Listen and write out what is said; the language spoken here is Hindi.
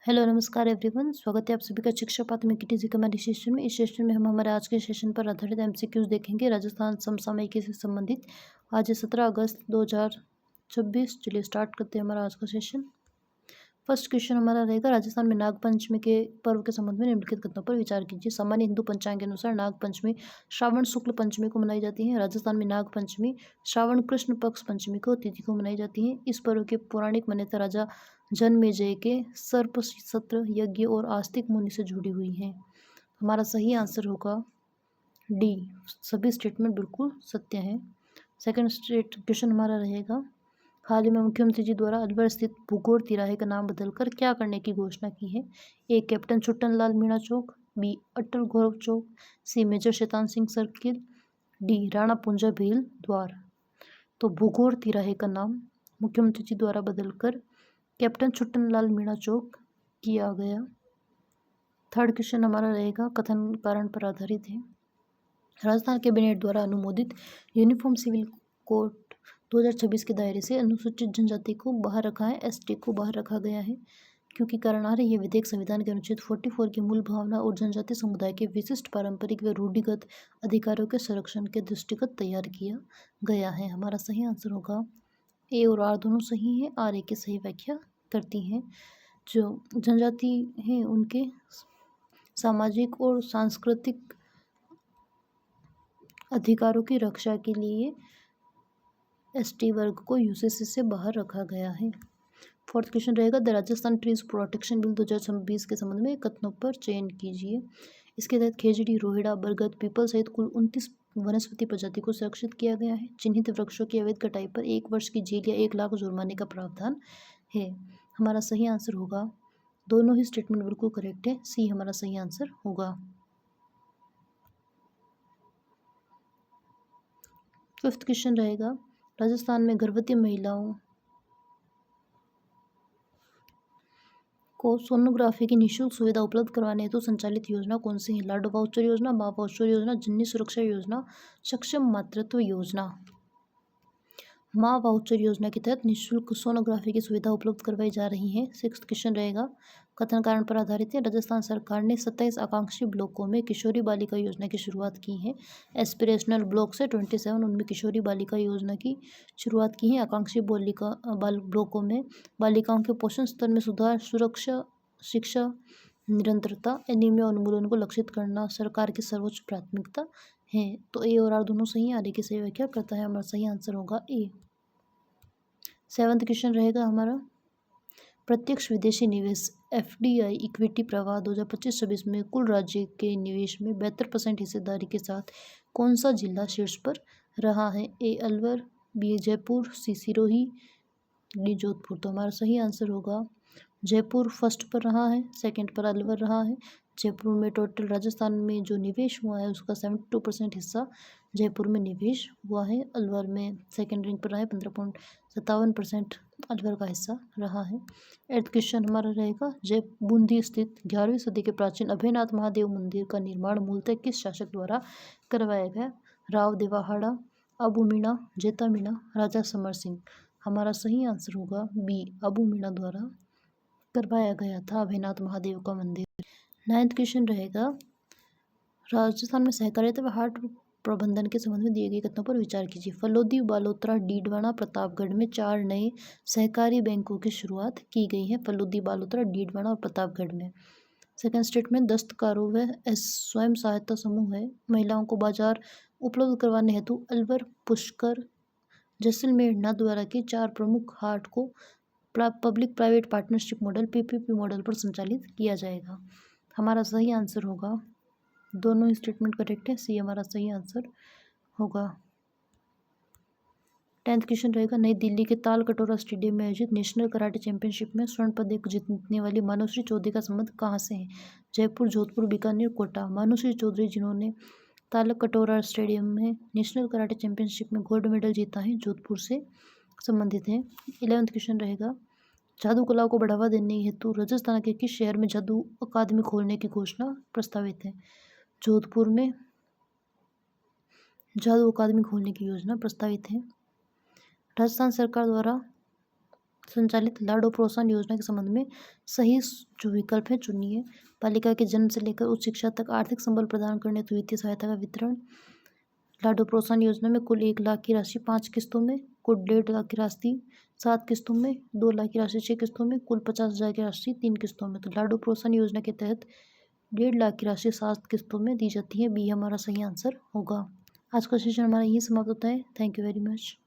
हेलो नमस्कार एवरीवन, स्वागत है आप सभी का शिक्षा पात्र में किटी जी के हमारे सेशन में। इस सेशन में हम हमारे आज के सेशन पर आधारित एमसीक्यूज देखेंगे राजस्थान समसामयिकी से संबंधित। आज है 17 अगस्त 2026। चलिए स्टार्ट करते हैं हमारा आज का सेशन। फर्स्ट क्वेश्चन हमारा रहेगा, राजस्थान में नागपंचमी के पर्व के संबंध में निम्नलिखित कथनों पर विचार कीजिए। सामान्य हिंदू पंचांग के अनुसार नागपंचमी श्रावण शुक्ल पंचमी को मनाई जाती है। राजस्थान में नागपंचमी श्रावण कृष्ण पक्ष पंचमी को तिथि को मनाई जाती है। इस पर्व की पौराणिक मान्यता राजा जन्मेजय के सर्प सत्र यज्ञ और आस्तिक मुनि से जुड़ी हुई है। हमारा सही आंसर होगा डी, सभी स्टेटमेंट बिल्कुल सत्य है। सेकंड स्टेट क्वेश्चन हमारा रहेगा, हाल ही में मुख्यमंत्री जी द्वारा अलवर स्थित भूगोड़ तिराहे का नाम बदलकर क्या करने की घोषणा की है। A captain Chhuttan Lal Meena Chowk, B Atal Gaurav Chowk, C major Shaitan Singh circle, D Rana Punja Bhil Dwar. तो भूगोड़ तिराहे का नाम मुख्यमंत्री जी द्वारा बदलकर कैप्टन छुट्टन लाल मीणा चौक किया गया। थर्ड क्वेश्चन हमारा रहेगा, कथन कारण पर आधारित है। राजस्थान कैबिनेट द्वारा अनुमोदित यूनिफॉर्म सिविल कोड 2026 के दायरे से अनुसूचित जनजाति को बाहर रखा है, एसटी को बाहर रखा गया है क्योंकि कारण आ रही है विधेयक संविधान के अनुच्छेद 44 की मूल भावना और जनजाति समुदाय के विशिष्ट पारंपरिक व रूढ़िगत अधिकारों के संरक्षण के दृष्टिगत तैयार किया गया है। हमारा सही आंसर होगा ए और आर दोनों सही हैं। आर ए की सही व्याख्या करती हैं। जो जनजाति हैं उनके सामाजिक और सांस्कृतिक अधिकारों की रक्षा के लिए एसटी वर्ग को यूसीसी से बाहर रखा गया है। फोर्थ क्वेश्चन रहेगा, the Rajasthan trees protection bill 2026 के संबंध में कथनों पर चयन कीजिए। इसके तहत खेजड़ी, रोहिड़ा, बरगद, पीपल सहित कुल 29 वनस्पति प्रजाति को सुरक्षित किया गया है। चिन्हित वृक्षों की अवैध कटाई पर 1 वर्ष की जेल या 1 लाख जुर्माने का प्रावधान है। हमारा सही आंसर होगा, दोनों ही स्टेटमेंट बिल्कुल करेक्ट है, सी हमारा सही आंसर होगा। फिफ्थ क्वेश्चन रहेगा, राजस्थान में गर्भवती महिलाओं को सोनोग्राफी की निःशुल्क सुविधा उपलब्ध करवाने हेतु संचालित योजना कौन सी है। लाडो वाउचर योजना, माँ वाउचर योजना, जननी सुरक्षा योजना, सक्षम मातृत्व योजना। माँ वाउचर योजना के तहत निःशुल्क सोनोग्राफी की सुविधा उपलब्ध करवाई जा रही है। सिक्स्थ क्वेश्चन रहेगा, कथन कारण पर आधारित है। राजस्थान सरकार ने 27 आकांक्षी ब्लॉकों में किशोरी बालिका योजना की शुरुआत की है। एस्पिरेशनल ब्लॉक से 27 उनमें किशोरी बालिका योजना की शुरुआत की है। आकांक्षी ब्लॉकों में बालिकाओं के पोषण स्तर में सुधार, सुरक्षा, शिक्षा निरंतरता, एनीमिया उन्मूलन को लक्षित करना सरकार की सर्वोच्च प्राथमिकता है। तो ए और आर दोनों सही है, आर की सही व्याख्या करता है। हमारा सही आंसर होगा ए। सेवंथ क्वेश्चन रहेगा हमारा, प्रत्यक्ष विदेशी निवेश एफडीआई इक्विटी प्रवाह 2025-26 में कुल राज्य के निवेश में 72% हिस्सेदारी के साथ कौन सा जिला शीर्ष पर रहा है। ए अलवर, बी जयपुर, सी सिरोही, डी जोधपुर। तो हमारा सही आंसर होगा जयपुर फर्स्ट पर रहा है, सेकंड पर अलवर रहा है। जयपुर में टोटल राजस्थान में जो निवेश हुआ है उसका 72% हिस्सा जयपुर में निवेश हुआ है। अलवर में सेकंड रैंक पर रहा है, 15.57% अलवर का हिस्सा रहा है। एट्थ क्वेश्चन हमारा रहेगा, जय बूंदी स्थित 11वीं सदी के प्राचीन अभयनाथ महादेव मंदिर का निर्माण मूलतः किस शासक द्वारा करवाया गया। राव देवाहाड़ा, अबू मीणा, जेता मीणा, राजा समर सिंह। हमारा सही आंसर होगा बी, अबू मीणा द्वारा करवाया गया था अभयनाथ महादेव का मंदिर। नाइन्थ क्वेश्चन रहेगा, राजस्थान में सहकारिता व हाट प्रबंधन के संबंध में दिए गए कथनों पर विचार कीजिए। फलोदी, बालोतरा, डीडवाना, प्रतापगढ़ में 4 नए सहकारी बैंकों की शुरुआत की गई है। फलोदी, बालोतरा, डीडवाना और प्रतापगढ़ में। सेकंड स्टेटमेंट, दस्तकारों व स्वयं सहायता समूह है महिलाओं को बाजार उपलब्ध करवाने हेतु अलवर, पुष्कर, जैसलमेर, नाथद्वारा के 4 प्रमुख हाट को public private partnership model PPP model पर संचालित किया जाएगा। हमारा सही आंसर होगा, दोनों ही स्टेटमेंट करेक्ट है, सी हमारा सही आंसर होगा। 10th क्वेश्चन रहेगा, नई दिल्ली के ताल कटोरा स्टेडियम में आयोजित नेशनल कराटे चैंपियनशिप में स्वर्ण पदक जीतने वाली मानुश्री चौधरी का संबंध कहाँ से है। जयपुर, जोधपुर, बीकानेर, कोटा। मानुश्री चौधरी जिन्होंने तालक कटोरा स्टेडियम में नेशनल कराटे चैंपियनशिप में गोल्ड मेडल जीता है, जोधपुर से संबंधित है। 11th क्वेश्चन रहेगा, जादू कला को बढ़ावा देने हेतु राजस्थान के किस शहर में जादू अकादमी खोलने की घोषणा प्रस्तावित है। जोधपुर में जादू अकादमी खोलने की योजना प्रस्तावित है। राजस्थान सरकार द्वारा संचालित लाडो प्रोत्साहन योजना के संबंध में सही जो विकल्प है चुनिए। बालिका के जन्म से लेकर उच्च शिक्षा तक आर्थिक संबल प्रदान करने हेतु वित्तीय सहायता का वितरण। लाडो प्रोत्साहन योजना में कुल 1 लाख की राशि 5 किस्तों में, कुल 1.5 लाख की राशि 7 किस्तों में, 2 लाख की राशि 6 किस्तों में, कुल 50,000 की राशि 3 किस्तों में। तो लाडो प्रोत्साहन योजना के तहत 1.5 लाख की राशि 7 किस्तों में दी जाती है। बी हमारा सही आंसर होगा। आज का सेशन हमारा यही समाप्त होता है। Thank you very much.